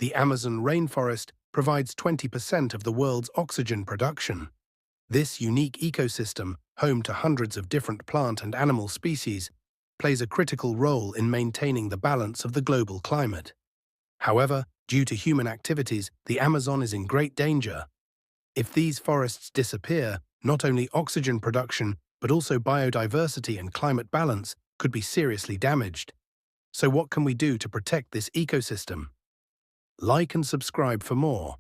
The Amazon rainforest provides 20% of the world's oxygen production. This unique ecosystem, home to hundreds of different plant and animal species, plays a critical role in maintaining the balance of the global climate. However, due to human activities, the Amazon is in great danger. If these forests disappear, not only oxygen production, but also biodiversity and climate balance could be seriously damaged. So what can we do to protect this ecosystem? Like and subscribe for more.